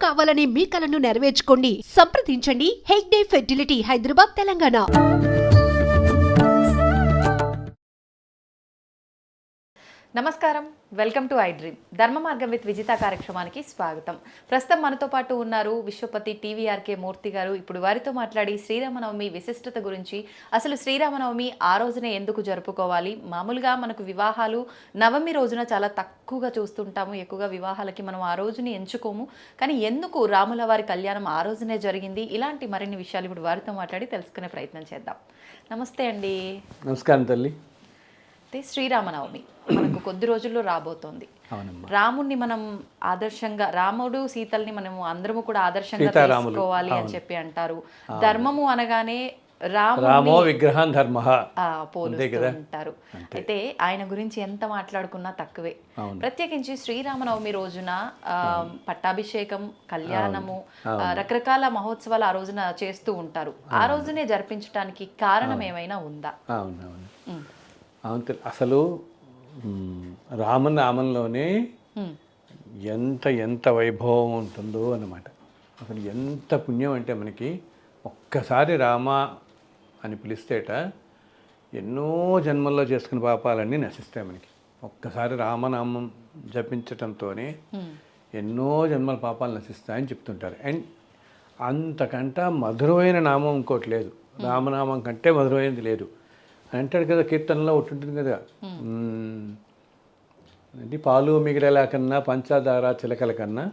కావాలనే మీ కలను నెరవేర్చుకోండి. సంప్రదించండి హెగ్డే ఫెర్టిలిటీ, హైదరాబాద్, తెలంగాణ. నమస్కారం, వెల్కమ్ టు ఐ డ్రీమ్. ధర్మ మార్గం విత్ విజిత కార్యక్రమానికి స్వాగతం. ప్రస్తుతం మనతో పాటు ఉన్నారు విశ్వపతి టీవీఆర్కే మూర్తి గారు. ఇప్పుడు వారితో మాట్లాడి శ్రీరామనవమి విశిష్టత గురించి, అసలు శ్రీరామనవమి ఆ రోజునే ఎందుకు జరుపుకోవాలి, మామూలుగా మనకు వివాహాలు నవమి రోజున చాలా తక్కువగా చూస్తుంటాము, ఎక్కువగా వివాహాలకి మనం ఆ రోజుని ఎంచుకోము, కానీ ఎందుకు రాముల వారి కళ్యాణం ఆ రోజునే జరిగింది, ఇలాంటి మరిన్ని విషయాలు ఇప్పుడు వారితో మాట్లాడి తెలుసుకునే ప్రయత్నం చేద్దాం. నమస్తే అండి. నమస్కారం తల్లి. అయితే శ్రీరామనవమి మనకు కొద్ది రోజుల్లో రాబోతోంది. రాముడిని మనం ఆదర్శంగా, రాముడు సీతల్ని మనము అందరము కూడా ఆదర్శంగా తీసుకోవాలి అని చెప్పి అంటారు. ధర్మము అనగానే రామో విగ్రహం ధర్మ పోలుస్తూ ఉంటారు. అయితే ఆయన గురించి ఎంత మాట్లాడుకున్నా తక్కువే. ప్రత్యేకించి శ్రీరామనవమి రోజున పట్టాభిషేకం, కళ్యాణము, రకరకాల మహోత్సవాలు ఆ రోజున చేస్తూ ఉంటారు. ఆ రోజునే జరిపించడానికి కారణం ఏమైనా ఉందా? అవును, అసలు రామనామంలోనే ఎంత ఎంత వైభవం ఉంటుందో అన్నమాట. అసలు ఎంత పుణ్యం అంటే మనకి ఒక్కసారి రామ అని పిలిస్తేట ఎన్నో జన్మల్లో చేసుకున్న పాపాలన్నీ నశిస్తాయి మనకి. ఒక్కసారి రామనామం జపించటంతోనే ఎన్నో జన్మల పాపాలు నశిస్తాయని చెప్తుంటారు. అండ్ అంతకంటే మధురమైన నామం ఇంకోటి లేదు, రామనామం కంటే మధురమైనది లేదు అంటాడు కదా. కీర్తనలో ఒకటి ఉంటుంది కదా, అంటే పాలు మిగిరేలా కన్నా పంచదార చిలకల కన్నా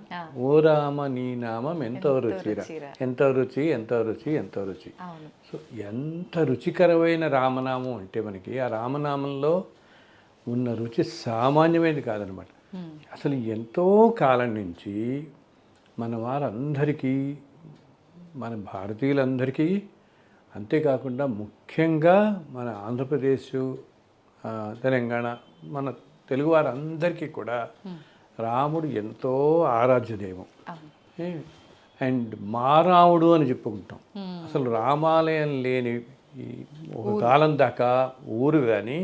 ఓ రామ నీ నామం ఎంతో రుచిరా, ఎంతో రుచి, ఎంతో రుచి, ఎంతో రుచి. సో ఎంత రుచికరమైన రామనామం అంటే మనకి ఆ రామనామంలో ఉన్న రుచి సామాన్యమైనది కాదనమాట. అసలు ఎంతో కాలం నుంచి మన వారందరికీ, మన భారతీయులందరికీ, అంతేకాకుండా ముఖ్యంగా మన ఆంధ్రప్రదేశ్, తెలంగాణ, మన తెలుగు వారందరికీ కూడా రాముడు ఎంతో ఆరాధ్య దైవం. అండ్ మా రాముడు అని చెప్పుకుంటాం. అసలు రామాలయం లేని ఒక కాలం దాకా ఊరు కానీ,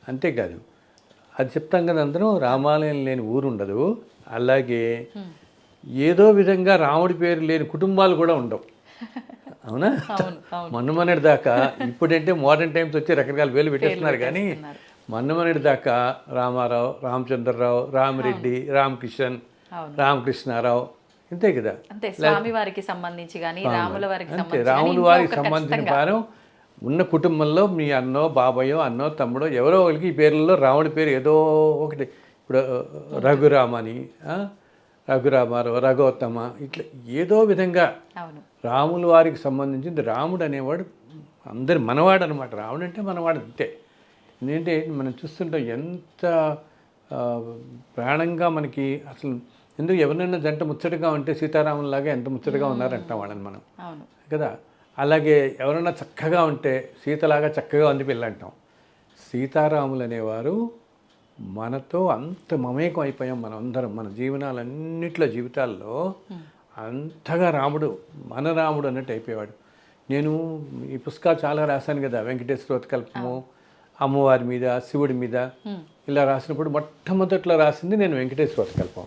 అంతేకాదు అది చెప్తాం కదా అందరం, రామాలయం లేని ఊరు ఉండదు. అలాగే ఏదో విధంగా రాముడి పేరు లేని కుటుంబాలు కూడా ఉండవు. అవునా? మొన్నమనేటి దాకా, ఇప్పుడంటే మోడర్న్ టైమ్స్ వచ్చి రకరకాల పేర్లు పెట్టేస్తున్నారు, కానీ మొన్నమనేటి దాకా రామారావు, రామచంద్రరావు, రామిరెడ్డి, రామకిషన్, రామకృష్ణారావు, ఇంతే కదా. స్వామి వారికి సంబంధించి కానీ రాముల వారికి అంతే, రాముల వారికి సంబంధించిన వారు ఉన్న కుటుంబంలో మీ అన్నో, బాబాయో, అన్నో, తమ్ముడో ఎవరో వాళ్ళకి ఈ పేర్లలో రాముడి పేరు ఏదో ఒకటి. ఇప్పుడు రఘురామని, రఘురామారావు, రఘోత్తమ, ఇట్లా ఏదో విధంగా రాముల వారికి సంబంధించింది. రాముడు అనేవాడు అందరి మనవాడు అనమాట. రాముడు అంటే మనవాడు అంతే. ఎందుకంటే మనం చూస్తుంటాం ఎంత ప్రాణంగా మనకి. అసలు ఎందుకు ఎవరినైనా జంట ముచ్చటగా ఉంటే సీతారాములాగా ఎంత ముచ్చటగా ఉన్నారంటాం వాళ్ళని మనం కదా. అలాగే ఎవరైనా చక్కగా ఉంటే సీతలాగా చక్కగా ఉంది పిల్ల అంటాం. సీతారాములు అనేవారు మనతో అంత మమేకం అయిపోయాం మనం అందరం. మన జీవితాల్లో అంతగా రాముడు, మన రాముడు అన్నట్టు అయిపోయేవాడు. నేను ఈ పుస్తకాలు చాలా రాశాను కదా, వెంకటేశ్వరోత్కల్పము, అమ్మవారి మీద, శివుడి మీద ఇలా రాసినప్పుడు మొట్టమొదట్లో రాసింది నేను వెంకటేశ్వరోత్కల్పం.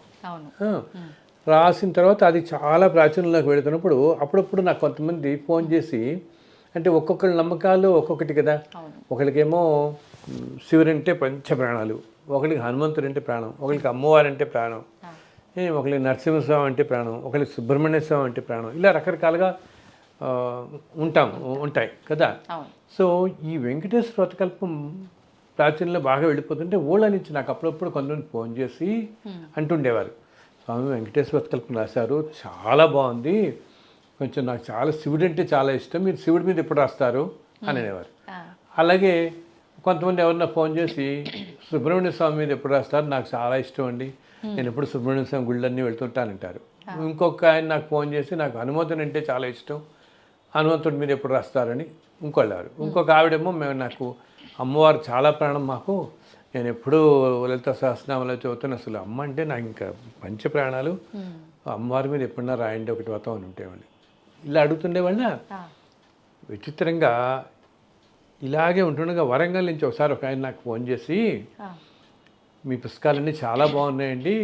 రాసిన తర్వాత అది చాలా ప్రాచుర్యంలోకి వెళుతున్నప్పుడు అప్పుడప్పుడు నాకు కొంతమంది ఫోన్ చేసి, అంటే ఒక్కొక్కరి నమ్మకాలు ఒక్కొక్కటి కదా. ఒకరికేమో శివుడు అంటే పంచ ప్రాణాలు, ఒకరికి హనుమంతుడు అంటే ప్రాణం, ఒకరికి అమ్మవారు అంటే ప్రాణం, ఒకరికి నరసింహస్వామి అంటే ప్రాణం, ఒకరికి సుబ్రహ్మణ్య స్వామి అంటే ప్రాణం, ఇలా రకరకాలుగా ఉంటాయి కదా. సో ఈ వెంకటేశ్వర వ్రతకల్పం ప్రాచుర్యంలో బాగా వెళ్ళిపోతుంటే ఊళ్ళ నుంచి నాకు అప్పుడప్పుడు కొంతమంది ఫోన్ చేసి అంటుండేవారు, స్వామి వెంకటేశ్వర వ్రతకల్పం రాశారు, చాలా బాగుంది, కొంచెం నాకు చాలా శివుడు అంటే చాలా ఇష్టం, మీరు శివుడి మీద ఎప్పుడు రాస్తారు అని అనేవారు. అలాగే కొంతమంది ఎవరన్నా ఫోన్ చేసి సుబ్రహ్మణ్య స్వామి మీద ఎప్పుడు రాస్తారు, నాకు చాలా ఇష్టం అండి, నేను ఎప్పుడు సుబ్రహ్మణ్య స్వామి గుళ్ళన్నీ వెళ్తుంటానంటారు. ఇంకొక ఆయన నాకు ఫోన్ చేసి నాకు హనుమంతుడు అంటే చాలా ఇష్టం, హనుమంతుడి మీద ఎప్పుడు రాస్తారని ఇంకోళ్ళారు. ఇంకొక ఆవిడేమో నాకు అమ్మవారు చాలా ప్రాణం, మాకు నేను ఎప్పుడూ లలిత సహస్రనామాలు చదువుతాను, అసలు అమ్మ అంటే నాకు ఇంకా పంచ ప్రాణాలు, అమ్మవారి మీద ఎప్పుడన్నా రాయండి ఒకటి వ్రతం అని ఉంటేవాళ్ళు. ఇలా అడుగుతుండేవాళ్ళ. విచిత్రంగా ఇలాగే ఉంటుండగా వరంగల్ నుంచి ఒకసారి ఒక ఆయన నాకు ఫోన్ చేసి, మీ పుస్తకాలన్నీ చాలా బాగున్నాయండి,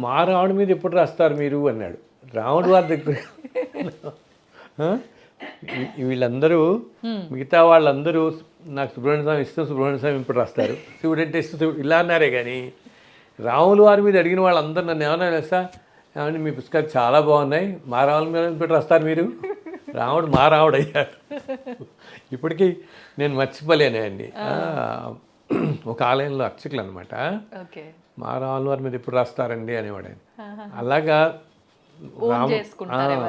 మా రాముడి మీద ఎప్పుడు రాస్తారు మీరు అన్నాడు. రాముడు వారి దగ్గర ఆ? వీళ్ళందరూ మిగతా వాళ్ళందరూ నాకు సుబ్రహ్మణ్య స్వామి ఇష్టం, సుబ్రహ్మణ్య స్వామి ఇప్పుడు రాస్తారు, శివుడు అంటే ఇష్టం, శివుడు ఇలా అన్నారే కానీ రాములు వారి మీద అడిగిన వాళ్ళందరూ నన్ను ఏమన్నా తెలుసా, ఏమంటే మీ పుస్తకాలు చాలా బాగున్నాయి, మా రాముల మీద పెట్టి రాస్తారు మీరు, రాముడు మా రాముడు అయ్యాడు. ఇప్పటికీ నేను మర్చిపోలేను అండి. ఒక ఆలయంలో అర్చకులు అనమాట, మా రాముల వారి మీద ఎప్పుడు రాస్తారండి అనేవాడు ఆయన. అలాగా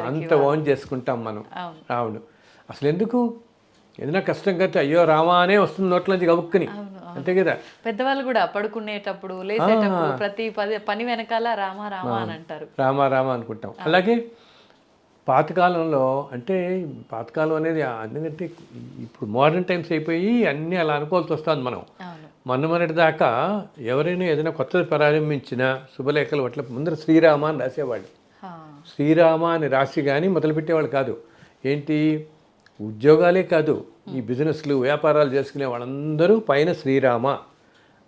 అంత ఓన్ చేసుకుంటాం మనం రాముడు. అసలు ఎందుకు ఏదైనా కష్టం కడితే అయ్యో రామా అనే వస్తుంది నోట్లోంచి గబుక్కుని, అంతే కదా. పెద్దవాళ్ళు కూడా పడుకునేటప్పుడు లేచేటప్పుడు ప్రతి పని వెనకాల రామ రామ అని అంటారు, రామ రామ అనుకుంటాం. అలాగే పాతకాలంలో అంటే పాతకాలం అనేది ఎందుకంటే ఇప్పుడు మోడర్న్ టైమ్స్ అయిపోయి అన్నీ అలా అనుకోవాల్సి వస్తుంది. మనం మొన్నటి దాకా ఎవరైనా ఏదైనా కొత్తది ప్రారంభించినా శుభలేఖలు అట్లా ముందర శ్రీరామ అని రాసేవాళ్ళు. శ్రీరామ అని రాసి కానీ మొదలుపెట్టేవాళ్ళు కాదు. ఏంటి ఉద్యోగాలే కాదు, ఈ బిజినెస్లు వ్యాపారాలు చేసుకునే వాళ్ళందరూ పైన శ్రీరామ.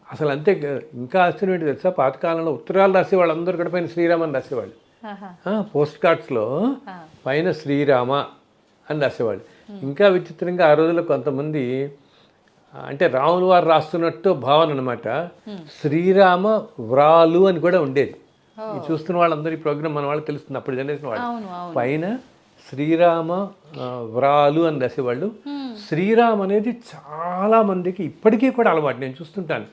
అసలు అంతే. ఇంకా ఆశ్చర్యం ఏంటి తెలుసా, పాతకాలంలో ఉత్తరాలు రాసే వాళ్ళందరూ కూడా పైన శ్రీరామ అని రాసేవాళ్ళు. పోస్ట్ కార్డ్స్లో పైన శ్రీరామ అని రాసేవాళ్ళు. ఇంకా విచిత్రంగా ఆ రోజుల్లో కొంతమంది అంటే రాములు వారు రాస్తున్నట్టు భావన అనమాట, శ్రీరామ వ్రాలు అని కూడా ఉండేది. ఈ చూస్తున్న వాళ్ళందరూ ఈ ప్రోగ్రామ్ మన వాళ్ళకి తెలుస్తుంది, అప్పుడు జనరేషన్ వాళ్ళు పైన శ్రీరామ వ్రాలు అని రాసేవాళ్ళు. శ్రీరామ్ అనేది చాలా మందికి ఇప్పటికీ కూడా అలవాటు. నేను చూస్తుంటాను,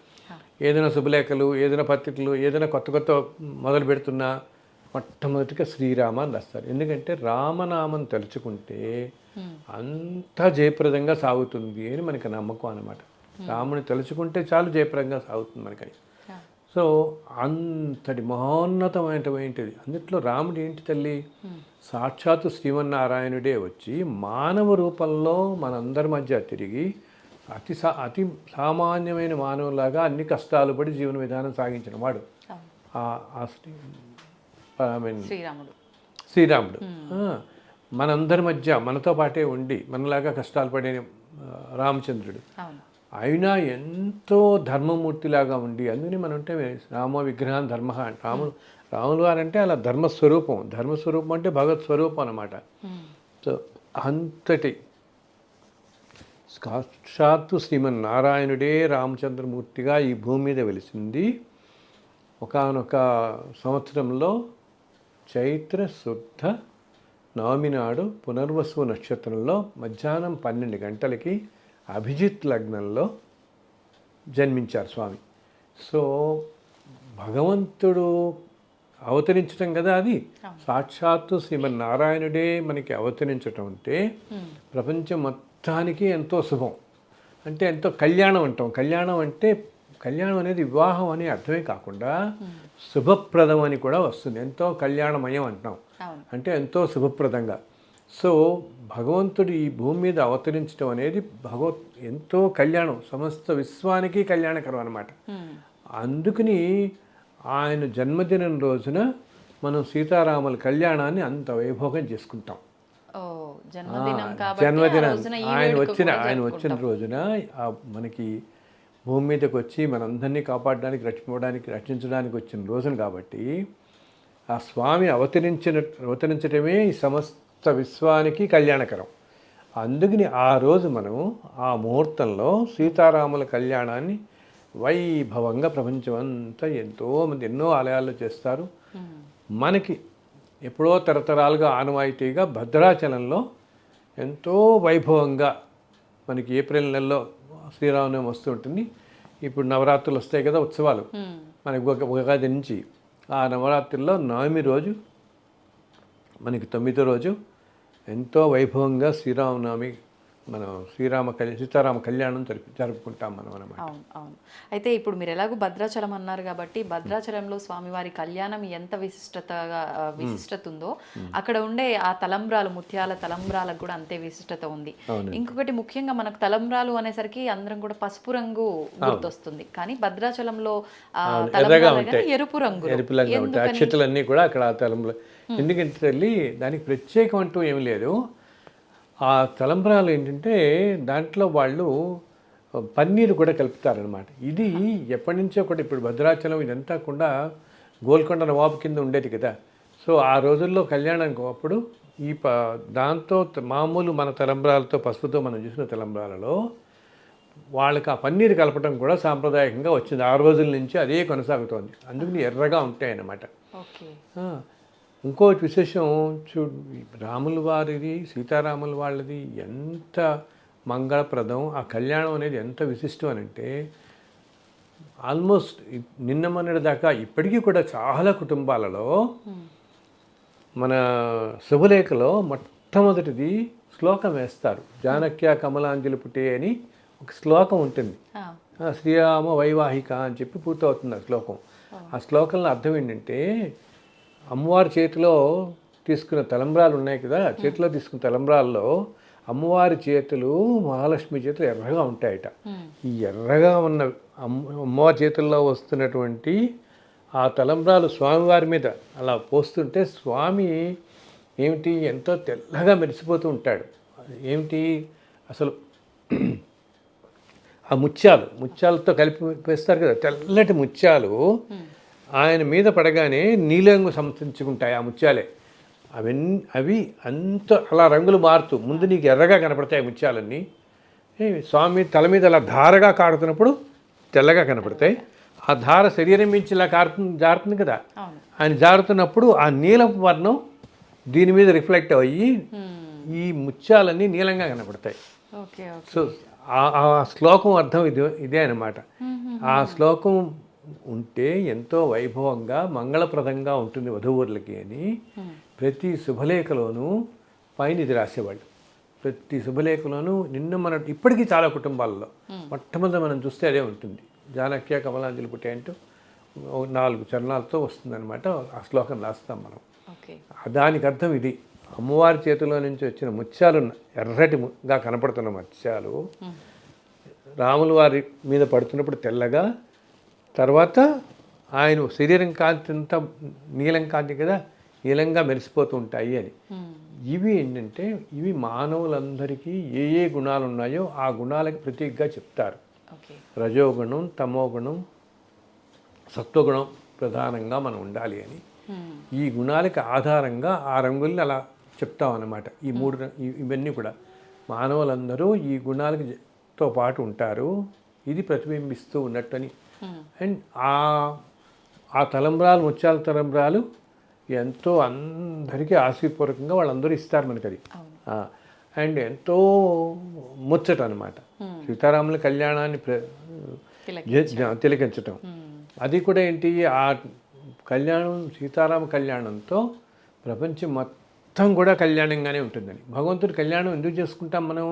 ఏదైనా శుభలేఖలు, ఏదైనా పత్రికలు, ఏదైనా కొత్త కొత్త మొదలు పెడుతున్నా మొట్టమొదటిగా శ్రీరామ అని రాస్తారు. ఎందుకంటే రామనామం తలుచుకుంటే అంత జయప్రదంగా సాగుతుంది అని మనకి నమ్మకం అన్నమాట. రాముని తలుచుకుంటే చాలు జయప్రదంగా సాగుతుంది మనకని. సో అంతటి మహోన్నతమైనటువంటిది. అందుట్లో రాముడు ఏంటి తల్లి, సాక్షాత్తు శ్రీమన్నారాయణుడే వచ్చి మానవ రూపంలో మనందరి మధ్య తిరిగి అతి సామాన్యమైన మానవులాగా అన్ని కష్టాలు పడి జీవన విధానం సాగించిన వాడు శ్రీరాముడు. మనందరి మధ్య మనతో పాటే ఉండి మనలాగా కష్టాలు పడే రామచంద్రుడు అయినా ఎంతో ధర్మమూర్తిలాగా ఉండి, అందుకని మనం అంటే రామ విగ్రహం ధర్మ. రాములు వారంటే అలా ధర్మస్వరూపం. ధర్మస్వరూపం అంటే భగవత్ స్వరూపం అన్నమాట. సో అంతటి సాక్షాత్తు శ్రీమన్నారాయణుడే రామచంద్రమూర్తిగా ఈ భూమి మీద వెలిసింది. ఒకానొక సంవత్సరంలో చైత్ర శుద్ధ నవమి నాడు పునర్వసు నక్షత్రంలో మధ్యాహ్నం 12 గంటలకి అభిజిత్ లగ్నంలో జన్మించారు స్వామి. సో భగవంతుడు అవతరించటం కదా, అది సాక్షాత్తు శ్రీమన్నారాయణుడే మనకి అవతరించటం అంటే ప్రపంచం మొత్తానికి ఎంతో శుభం. అంటే ఎంతో కళ్యాణం అంటాం. కళ్యాణం అంటే కళ్యాణం అనేది వివాహం అనే అర్థమే కాకుండా శుభప్రదం అని కూడా వస్తుంది. ఎంతో కళ్యాణమయం అంటాం, అంటే ఎంతో శుభప్రదంగా. సో భగవంతుడు ఈ భూమి మీద అవతరించడం అనేది ఎంతో కళ్యాణం, సమస్త విశ్వానికి కళ్యాణకరం అన్నమాట. అందుకని ఆయన జన్మదినం రోజున మనం సీతారాముల కళ్యాణాన్ని అంత వైభోగం చేసుకుంటాం. జన్మదినం ఆయన వచ్చిన రోజున మనకి భూమి మీదకి వచ్చి మనందరినీ కాపాడడానికి, రక్షించడానికి వచ్చిన రోజున కాబట్టి ఆ స్వామి అవతరించడమే ఈ సమస్త విశ్వానికి కళ్యాణకరం. అందుకని ఆ రోజు మనం ఆ ముహూర్తంలో సీతారాముల కళ్యాణాన్ని వైభవంగా ప్రపంచమంతా ఎంతోమంది ఎన్నో ఆలయాల్లో చేస్తారు. మనకి ఎప్పుడో తరతరాలుగా ఆనవాయితీగా భద్రాచలంలో ఎంతో వైభవంగా మనకి ఏప్రిల్ నెలలో శ్రీరామనవమి వస్తూ ఉంటుంది. ఇప్పుడు నవరాత్రులు వస్తాయి కదా, ఉత్సవాలు మనకి ఉగాది నుంచి. ఆ నవరాత్రుల్లో నవమి రోజు మనకి 9వ రోజు ఎంతో వైభవంగా శ్రీరామనవమి మనం సీతారామ కళ్యాణం జరుపుకుంటాం మనం అన్నమాట. అవును అవును. అయితే ఇప్పుడు మీరు ఎలాగో భద్రాచలం అన్నారు కాబట్టి భద్రాచలంలో స్వామివారి కళ్యాణం ఎంత విశిష్టత ఉందో అక్కడ ఉండే ఆ తలంబ్రాలు, ముత్యాల తలంబ్రాలకు కూడా అంతే విశిష్టత ఉంది. ఇంకొకటి ముఖ్యంగా మనకు తలంబ్రాలు అనేసరికి అందరం కూడా పసుపు రంగు గుర్తొస్తుంది, కానీ భద్రాచలంలో ఎరుపు రంగు అక్షతలన్నీ కూడా అక్కడ తలంబ్రాలు. ఎందుకంటే తల్లి దానికి ప్రత్యేకం అంటూ ఏమి లేదు. ఆ తలంబ్రాలు ఏంటంటే దాంట్లో వాళ్ళు పన్నీరు కూడా కలుపుతారనమాట. ఇది ఎప్పటి నుంచో కూడా ఇప్పుడు భద్రాచలం ఇదంతా కూడా గోల్కొండ నవాబు కింద ఉండేది కదా. సో ఆ రోజుల్లో కళ్యాణం అప్పుడు ఈ దాంతో మామూలు మన తలంబ్రాలతో పసుపుతో మనం చూసిన తలంబ్రాలలో వాళ్ళకి ఆ పన్నీరు కలపడం కూడా సాంప్రదాయకంగా వచ్చింది. ఆ రోజుల నుంచి అదే కొనసాగుతోంది. అందుకని ఎర్రగా ఉంటాయన్నమాట. ఓకే. ఇంకోటి విశేషం రాముల వారిది సీతారాముల వాళ్ళది ఎంత మంగళప్రదం, ఆ కళ్యాణం అనేది ఎంత విశిష్టం అని అంటే ఆల్మోస్ట్ నిన్న మొన్నటి దాకా ఇప్పటికీ కూడా చాలా కుటుంబాలలో మన శుభలేఖలో మొట్టమొదటిది శ్లోకం వేస్తారు. జానక్య కమలాంజలి పుటే అని ఒక శ్లోకం ఉంటుంది. శ్రీరామ వైవాహిక అని చెప్పి పూర్తవుతుంది ఆ శ్లోకం. ఆ శ్లోకంలో అర్థం ఏంటంటే అమ్మవారి చేతిలో తీసుకున్న తలంబ్రాలు ఉన్నాయి కదా, చేతిలో తీసుకున్న తలంబ్రాల్లో అమ్మవారి చేతులు మహాలక్ష్మి చేతులు ఎర్రగా ఉంటాయట. ఈ ఎర్రగా ఉన్న అమ్మవారి చేతుల్లో వస్తున్నటువంటి ఆ తలంబ్రాలు స్వామివారి మీద అలా పోస్తుంటే స్వామి ఏమిటి ఎంతో తెల్లగా మెరిసిపోతూ ఉంటాడు. అసలు ఆ ముత్యాలతో కలిపి వేస్తారు కదా, తెల్లటి ముత్యాలు ఆయన మీద పడగానే నీలంగు సంతరించుకుంటాయి ఆ ముత్యాలే. అవి అంత అలా రంగులు మారుతూ ముందు నీకు ఎర్రగా కనపడతాయి ఆ ముత్యాలన్నీ. స్వామి తల మీద అలా ధారగా కారుతున్నప్పుడు తెల్లగా కనపడతాయి. ఆ ధార శరీరం మించి ఇలా జారుతుంది కదా, ఆయన జారుతున్నప్పుడు ఆ నీలపు వర్ణం దీని మీద రిఫ్లెక్ట్ అయ్యి ఈ ముత్యాలన్నీ నీలంగా కనపడతాయి. సో ఆ శ్లోకం అర్థం ఇదే అన్నమాట. ఆ శ్లోకం ఉంటే ఎంతో వైభవంగా మంగళప్రదంగా ఉంటుంది వధూవరులకి అని ప్రతి శుభలేఖలోనూ పైన ఇది రాసేవాళ్ళు. ప్రతి శుభలేఖలోనూ మన ఇప్పటికీ చాలా కుటుంబాల్లో మొట్టమొదటి మనం చూస్తే అదే ఉంటుంది. జానక్య కమలాంజలి పుట్టే అంటూ 4 చరణాలతో వస్తుందన్నమాట. ఆ శ్లోకం రాస్తాం మనం. దానికి అర్థం ఇది. అమ్మవారి చేతిలో నుంచి వచ్చిన ముత్యాలు ఎర్రటిగా కనపడుతున్న ముత్యాలు రాముల వారి మీద పడుతున్నప్పుడు తెల్లగా, తర్వాత ఆయన శరీరం కాంతి అంతా నీలం కాంతి కదా, నీలంగా మెరిసిపోతూ ఉంటాయి అని. ఇవి ఏంటంటే ఇవి మానవులందరికీ ఏ గుణాలు ఉన్నాయో ఆ గుణాలకి ప్రతీకగా చెప్తారు. రజోగుణం, తమోగుణం, సత్వగుణం ప్రధానంగా మనం ఉండాలి అని. ఈ గుణాలకి ఆధారంగా ఆ రంగుల్ని అలా చెప్తాం అన్నమాట. ఈ 3 ఇవన్నీ కూడా మానవులందరూ ఈ గుణాలతో పాటు ఉంటారు, ఇది ప్రతిబింబిస్తూ ఉన్నట్టని. అండ్ ఆ తలంబ్రాలు, ముత్యాల తలంబ్రాలు ఎంతో అందరికీ ఆశీర్పూర్వకంగా వాళ్ళందరూ ఇస్తారు మనకి అది. అండ్ ఎంతో ముచ్చట అనమాట. సీతారాముల కళ్యాణాన్ని తిలకించటం అది కూడా ఏంటి, ఆ కళ్యాణం సీతారామ కళ్యాణంతో ప్రపంచం మొత్తం కూడా కళ్యాణంగానే ఉంటుందని. భగవంతుడి కళ్యాణం ఎందుకు చేసుకుంటాం మనం?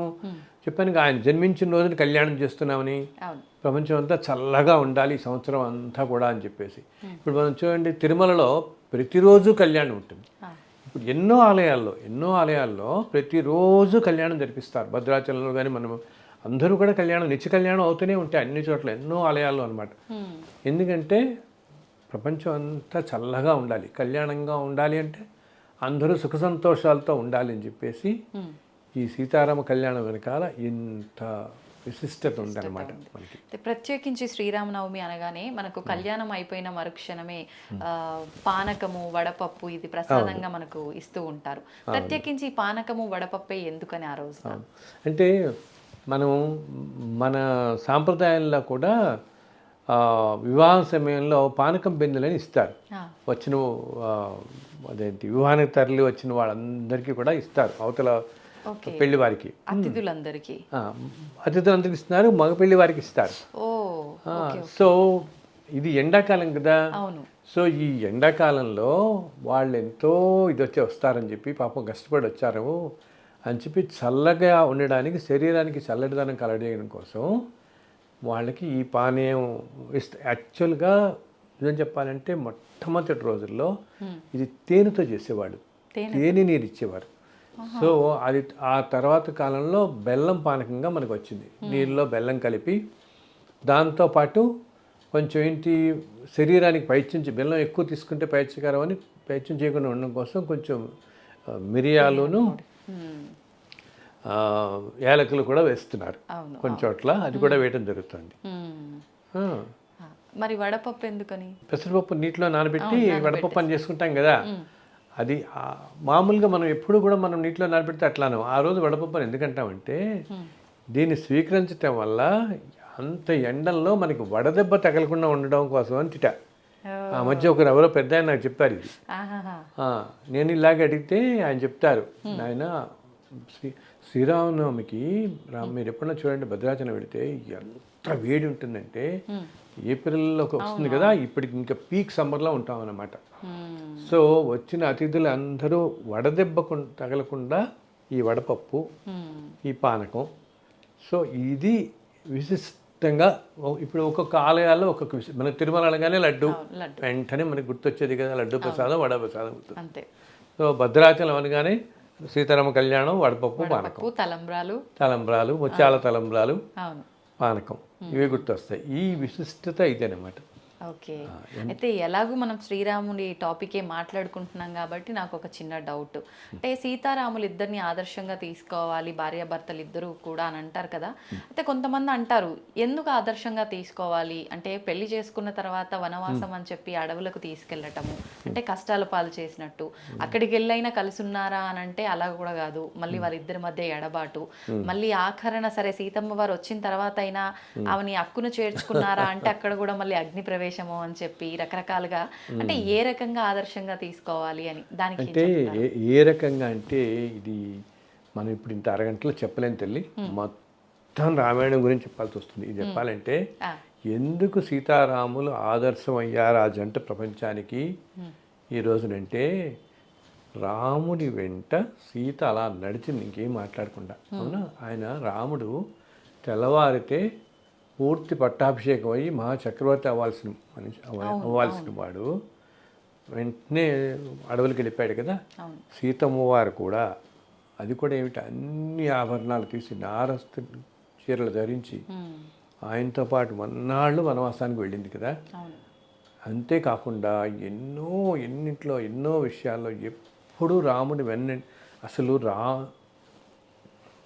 చెప్పాను, ఆయన జన్మించిన రోజున కళ్యాణం చేస్తున్నామని. ప్రపంచం అంతా చల్లగా ఉండాలి ఈ సంవత్సరం అంతా కూడా అని చెప్పేసి. ఇప్పుడు మనం చూడండి, తిరుమలలో ప్రతిరోజు కళ్యాణం ఉంటుంది. ఇప్పుడు ఎన్నో ఆలయాల్లో ప్రతిరోజు కళ్యాణం జరిపిస్తారు. భద్రాచలంలో కానీ మనం అందరూ కూడా నిత్య కళ్యాణం అవుతూనే ఉంటాయి అన్ని చోట్ల, ఎన్నో ఆలయాల్లో అనమాట. ఎందుకంటే ప్రపంచం అంతా చల్లగా ఉండాలి, కళ్యాణంగా ఉండాలి అంటే అందరూ సుఖ సంతోషాలతో ఉండాలి అని చెప్పేసి ఈ సీతారామ కళ్యాణం వెనకాల ఇంత విశిష్టత ఉందన్నమాట మనకి. ప్రత్యేకించి శ్రీరామనవమి అనగానే మనకు కళ్యాణం అయిపోయిన మరుక్షణమే పానకము, వడపప్పు ఇది ప్రసాదంగా మనకు ఇస్తూ ఉంటారు. ప్రత్యేకించి పానకము, వడపప్పే ఎందుకని ఆ రోజు? అంటే మనం మన సాంప్రదాయంలో కూడా వివాహం సమయంలో పానకం బిందెలని ఇస్తారు. వచ్చిన అదేంటి వివాహానికి తరలి వచ్చిన వాళ్ళందరికీ కూడా ఇస్తారు. అవతల పెళ్లి వారికి, అతిథులందరికీ ఇస్తున్నారు, మగ పెళ్లి వారికి ఇస్తారు. సో ఇది ఎండాకాలం కదా, సో ఈ ఎండాకాలంలో వాళ్ళు ఎంతో వస్తారని చెప్పి, పాపం కష్టపడి వచ్చారు అని చెప్పి చల్లగా ఉండడానికి, శరీరానికి చల్లటిదనం కలగడం కోసం వాళ్ళకి ఈ పానీయం యాక్చువల్గా నిజం చెప్పాలంటే మొట్టమొదటి రోజుల్లో ఇది తేనెతో చేసేవాడు, తేనె నీరు ఇచ్చేవారు. సో అది ఆ తర్వాత కాలంలో బెల్లం పానకంగా మనకు వచ్చింది. నీళ్ళలో బెల్లం కలిపి దాంతోపాటు కొంచెం శరీరానికి బెల్లం ఎక్కువ తీసుకుంటే పైత్యకరం అని పైత్యం చేయకుండా ఉండడం కోసం కొంచెం మిరియాలును యాలకులు కూడా వేస్తున్నారు కొన్ని చోట్ల, అది కూడా వేయటం జరుగుతుంది. మరి వడపప్పు ఎందుకని? పెసరపప్పు నీటిలో నానబెట్టి వడపప్పు అని చేసుకుంటాం కదా, అది మామూలుగా మనం ఎప్పుడు కూడా మనం నీటిలో నానబెడితే అట్లాను. ఆ రోజు వడపప్పుని ఎందుకంటామంటే దీన్ని స్వీకరించటం వల్ల అంత ఎండల్లో మనకి వడదెబ్బ తగలకుండా ఉండడం కోసం అని తిట. ఆ మధ్య ఒకరు ఎవరో పెద్ద ఆయన నాకు చెప్పారు ఇది. నేను ఇలాగ అడిగితే ఆయన చెప్తారు, ఆయన శ్రీరామనవమికి మీరు ఎప్పుడన్నా చూడండి భద్రాచలం పెడితే ఎంత వేడి ఉంటుందంటే ఏప్రిల్లో వస్తుంది కదా, ఇప్పటికి ఇంకా పీక్ సమ్మర్లో ఉంటాం అన్నమాట. సో వచ్చిన అతిథులు అందరూ వడదెబ్బ తగలకుండా ఈ వడపప్పు, ఈ పానకం, సో ఇది విశిష్టంగా ఇప్పుడు ఒక్కొక్క ఆలయాల్లో ఒక్కొక్క మన తిరుమల అనగానే లడ్డు వెంటనే మనకి గుర్తొచ్చేది కదా, లడ్డు ప్రసాదం వడ ప్రసాదం గుర్తు. సో భద్రాచలం అనగానే సీతారామ కళ్యాణం, వడపప్పు, పానకం, తలంబ్రాలు, ముత్యాల తలంబ్రాలు, పానకం, ఇవి గుర్తొస్తాయి. ఈ విశిష్టత ఇదేనమాట. ఓకే. అయితే ఎలాగూ మనం శ్రీరాముడి టాపికే మాట్లాడుకుంటున్నాం కాబట్టి నాకు ఒక చిన్న డౌట్. అంటే సీతారాములు ఇద్దరిని ఆదర్శంగా తీసుకోవాలి భార్యాభర్తలు ఇద్దరు కూడా అని అంటారు కదా. అయితే కొంతమంది అంటారు ఎందుకు ఆదర్శంగా తీసుకోవాలి అంటే పెళ్లి చేసుకున్న తర్వాత వనవాసం అని చెప్పి అడవులకు తీసుకెళ్ళటము అంటే కష్టాల పాలు చేసినట్టు, అక్కడికి వెళ్ళైనా కలిసి ఉన్నారా అని అంటే అలా కూడా కాదు, మళ్ళీ వాళ్ళిద్దరి మధ్య ఎడబాటు, మళ్ళీ ఆఖరణ సరే సీతమ్మ వారు వచ్చిన తర్వాత అయినా ఆమెని అక్కును చేర్చుకున్నారా అంటే అక్కడ కూడా మళ్ళీ అగ్ని ప్రవేశం అని చెప్పి రకరకాలుగా, అంటే ఏ రకంగా ఆదర్శంగా తీసుకోవాలి అని దానికి అంటే ఏ రకంగా అంటే ఇది మనం ఇప్పుడు ఇంత అరగంటలో చెప్పలేని తల్లి, మొత్తం రామాయణం గురించి చెప్పాల్సి వస్తుంది. ఇది చెప్పాలంటే ఎందుకు సీతారాములు ఆదర్శం అయ్యారు ఆ జంట ప్రపంచానికి ఈ రోజునంటే, రాముడి వెంట సీత అలా నడిచింది ఇంకేం మాట్లాడకుండా. అవునా, ఆయన రాముడు తెల్లవారితే పూర్తి పట్టాభిషేకం అయ్యి మహాచక్రవర్తి అవ్వాల్సిన వాడు వెంటనే అడవులకి వెళ్ళిపోయాడు కదా. సీతమ్మ వారు కూడా అది కూడా ఏమిటి అన్ని ఆభరణాలు తీసి నారస్తు చీరలు ధరించి ఆయనతో పాటు మన్నాళ్ళు వనవాసానికి వెళ్ళింది కదా. అంతేకాకుండా ఎన్నింట్లో ఎన్నో విషయాల్లో ఎప్పుడూ రాముడి అసలు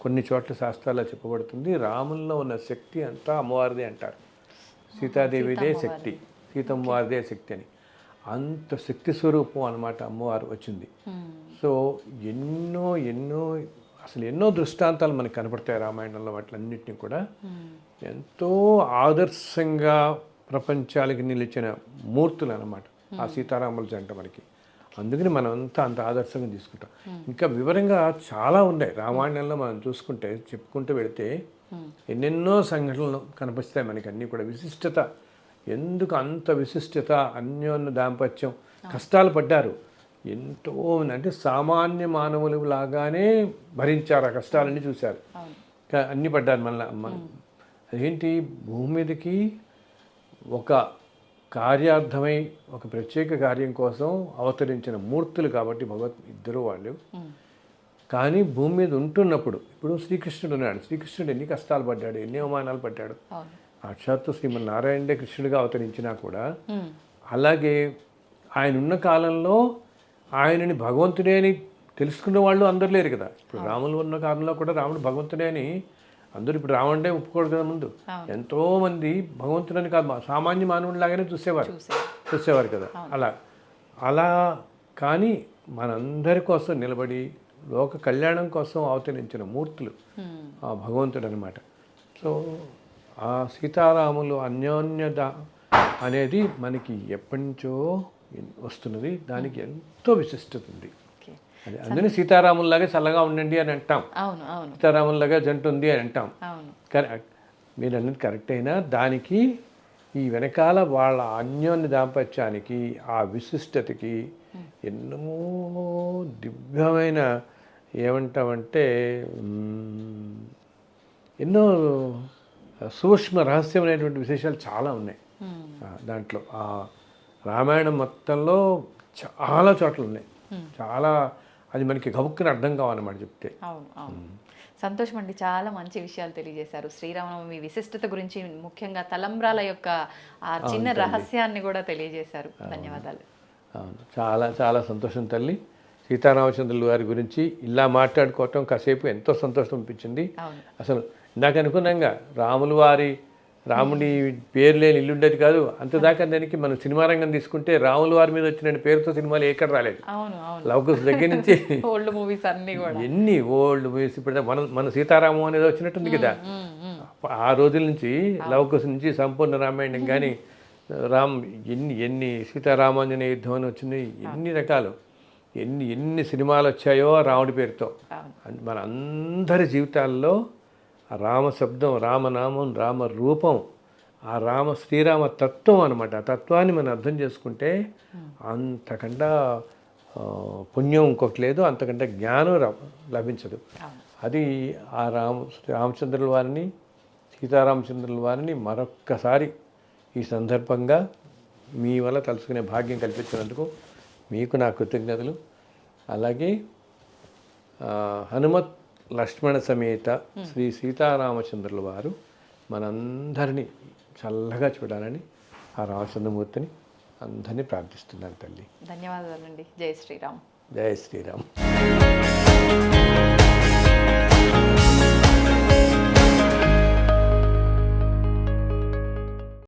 కొన్ని చోట్ల శాస్త్రాల్లో చెప్పబడుతుంది రాముల్లో ఉన్న శక్తి అంతా అమ్మవారిదే అంటారు. సీతాదేవిదే శక్తి, సీతమ్మవారిదే శక్తి అని. అంత శక్తి స్వరూపం అన్నమాట అమ్మవారు వచ్చింది. సో ఎన్నో దృష్టాంతాలు మనకు కనపడతాయి రామాయణంలో. వాటిలన్నింటినీ కూడా ఎంతో ఆదర్శంగా ప్రపంచాలకి నిలిచిన మూర్తులు అన్నమాట ఆ సీతారాముల జంట మనకి. అందుకని మనం అంత ఆదర్శంగా తీసుకుంటాం. ఇంకా వివరంగా చాలా ఉన్నాయి రామాయణంలో మనం చూసుకుంటే, చెప్పుకుంటూ వెళితే ఎన్నెన్నో సంఘటనలు కనిపిస్తాయి మనకి. అన్నీ కూడా విశిష్టత, ఎందుకు అంత విశిష్టత, అన్యోన్య దాంపత్యం, కష్టాలు పడ్డారు ఎంతో అంటే సామాన్య మానవులు లాగానే భరించారు, ఆ కష్టాలన్నీ చూశారు, అన్నీ పడ్డారు. మళ్ళీ అదేంటి భూమి మీదకి ఒక కార్యార్థమై ఒక ప్రత్యేక కార్యం కోసం అవతరించిన మూర్తులు కాబట్టి ఇద్దరు వాళ్ళు. కానీ భూమి మీద ఉంటున్నప్పుడు ఇప్పుడు శ్రీకృష్ణుడు ఉన్నాడు, శ్రీకృష్ణుడు ఎన్ని కష్టాలు పడ్డాడు, ఎన్ని అవమానాలు పడ్డాడు. సాక్షాత్తు శ్రీమన్నారాయణుడే కృష్ణుడిగా అవతరించినా కూడా అలాగే ఆయన ఉన్న కాలంలో ఆయనని భగవంతుడే అని తెలుసుకున్న వాళ్ళు అందరు లేరు కదా. ఇప్పుడు రాములు ఉన్న కాలంలో కూడా రాముడు భగవంతుడే అని అందరూ ఇప్పుడు రాముడే ఒప్పుకోడు కదా. ముందు ఎంతోమంది భగవంతుడని కాదు సామాన్య మానవుడిలాగానే చూసేవారు కదా. అలా కానీ మనందరి కోసం నిలబడి లోక కళ్యాణం కోసం అవతరించిన మూర్తులు ఆ భగవంతుడు అనమాట. సో ఆ సీతారాములు అన్యోన్యత అనేది మనకి ఎప్పటి నుంచో వస్తున్నది, దానికి ఎంతో విశిష్టత ఉంది. అందుకని సీతారాముల్లాగా చల్లగా ఉండండి అని అంటాం, సీతారాముల్లాగా జంట ఉంది అని అంటాం. మీరు అన్నది కరెక్ట్ అయినా దానికి ఈ వెనకాల వాళ్ళ అన్యోన్య దాంపత్యానికి ఆ విశిష్టతకి ఎన్నో దివ్యమైన ఏమంటామంటే ఎన్నో సూక్ష్మ రహస్యమైనటువంటి విశేషాలు చాలా ఉన్నాయి దాంట్లో. ఆ రామాయణం మొత్తంలో చాలా చోట్ల ఉన్నాయి, చాలా అది మనకి గబుక్కుని అర్థం కావాలన్నమాట చెప్తే. సంతోషం అండి, చాలా మంచి విషయాలు తెలియజేశారు. శ్రీరామనవమి విశిష్టత గురించి, ముఖ్యంగా తలంబ్రాల యొక్క ఆ చిన్న రహస్యాన్ని కూడా తెలియజేశారు. ధన్యవాదాలు. చాలా చాలా సంతోషం తల్లి. సీతారామచంద్రుల వారి గురించి ఇలా మాట్లాడుకోవటం కాసేపు ఎంతో సంతోషం అనిపించింది. అసలు ఇందాక అనుకున్నాగా రాములు వారి రాముడి పేరు లేని ఇల్లు ఉండేది కాదు. అంతదాకా దానికి మనం సినిమా రంగం తీసుకుంటే రాముల వారి మీద వచ్చిన పేరుతో సినిమాలు ఎక్కడ రాలేదు. అవును అవును లవకుశ దగ్గర నుంచి ఓల్డ్ మూవీస్ అన్ని కూడా ఎన్ని ఓల్డ్ మూవీస్ ఇప్పుడు మన సీతారామం అనేది వచ్చినట్టుంది కదా. ఆ రోజుల నుంచి లవకుశ నుంచి సంపూర్ణ రామాయణం కానీ ఎన్ని సీతారామాంజనేయ యుద్ధం అని వచ్చింది, ఎన్ని రకాలు ఎన్ని సినిమాలు వచ్చాయో రాముడి పేరుతో. మన అందరి జీవితాల్లో రామ శబ్దం, రామనామం, రామ రూపం, ఆ శ్రీరామ తత్వం అనమాట. ఆ తత్వాన్ని మనం అర్థం చేసుకుంటే అంతకంటే పుణ్యం ఇంకొకటి లేదు, అంతకంటే జ్ఞానం లభించదు. అది ఆ రామచంద్రుల వారిని, సీతారామచంద్రుల వారిని మరొక్కసారి ఈ సందర్భంగా మీ వల్ల తలుచుకునే భాగ్యం కల్పించినందుకు మీకు నా కృతజ్ఞతలు. అలాగే హనుమత్ లక్ష్మణ సమేత శ్రీ సీతారామచంద్రుల వారు మనందరినీ చల్లగా చూడాలని ఆ రామచంద్రమూర్తిని అందరినీ ప్రార్థిస్తున్నాను తల్లి. ధన్యవాదాలండి. జై శ్రీరామ్. జై శ్రీరామ్.